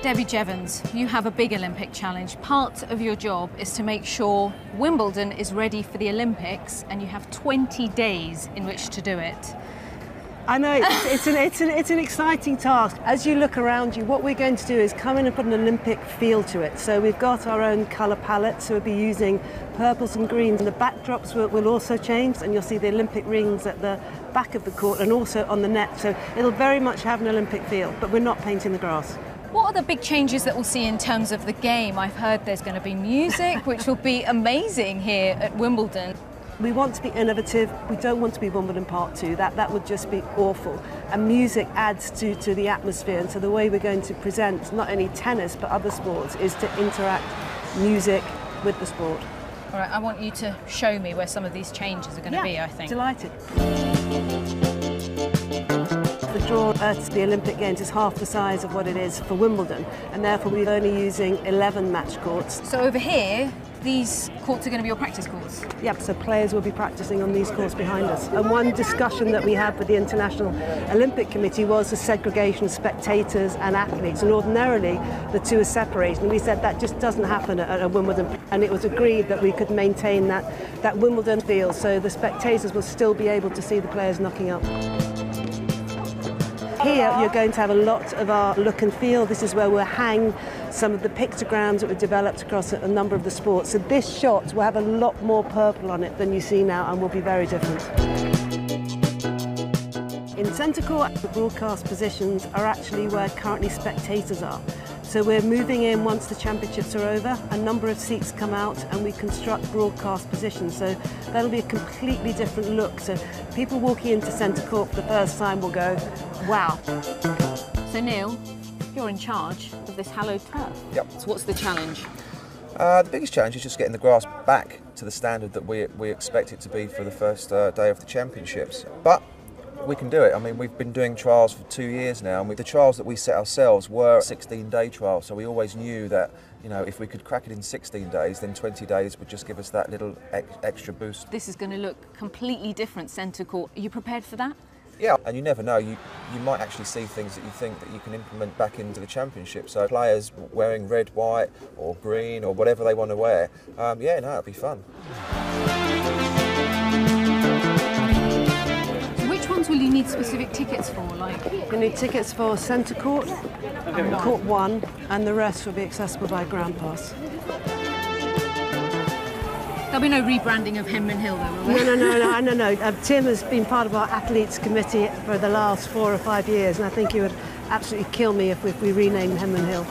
Debbie Jevons, you have a big Olympic challenge. Part of your job is to make sure Wimbledon is ready for the Olympics, and you have 20 days in which to do it. I know, it's an exciting task. As you look around you, what we're going to do is come in and put an Olympic feel to it. So we've got our own colour palette, so we'll be using purples and greens. And the backdrops will also change, and you'll see the Olympic rings at the back of the court and also on the net. So it'll very much have an Olympic feel, but we're not painting the grass. What are the big changes that we'll see in terms of the game? I've heard there's going to be music, which will be amazing here at Wimbledon. We want to be innovative. We don't want to be Wimbledon Part 2. That would just be awful. And music adds to the atmosphere. And so the way we're going to present not only tennis but other sports is to interact music with the sport. All right, I want you to show me where some of these changes are going to be, I think. Delighted. The draw at the Olympic Games is half the size of what it is for Wimbledon, and therefore we're only using 11 match courts. So over here, these courts are going to be your practice courts? Yep, so players will be practicing on these courts behind us. And one discussion that we had with the International Olympic Committee was the segregation of spectators and athletes, and ordinarily the two are separated, and we said that just doesn't happen at Wimbledon, and it was agreed that we could maintain that Wimbledon feel, so the spectators will still be able to see the players knocking up. Here you're going to have a lot of our look and feel. This is where we'll hang some of the pictograms that we've developed across a number of the sports. So this shot will have a lot more purple on it than you see now and will be very different. In centre court, the broadcast positions are actually where currently spectators are. So we're moving in once the championships are over, a number of seats come out and we construct broadcast positions. So that'll be a completely different look. So people walking into centre court for the first time will go, wow. So Neil, you're in charge of this hallowed turf. Yep. So what's the challenge? The biggest challenge is just getting the grass back to the standard that we expect it to be for the first day of the championships. But we can do it. I mean, we've been doing trials for 2 years now, and the trials that we set ourselves were 16-day trials, so we always knew that, you know, if we could crack it in 16 days, then 20 days would just give us that little extra boost. This is going to look completely different centre court. Are you prepared for that? Yeah, and you never know, you might actually see things that you think that you can implement back into the championship. So players wearing red, white or green or whatever they want to wear, yeah, no, it'll be fun. Will you need specific tickets for? You need tickets for centre court, court 1, and the rest will be accessible by ground pass. There'll be no rebranding of Henman Hill, though, will there? No. Tim has been part of our athletes committee for the last 4 or 5 years, and I think he would absolutely kill me if we renamed Henman Hill.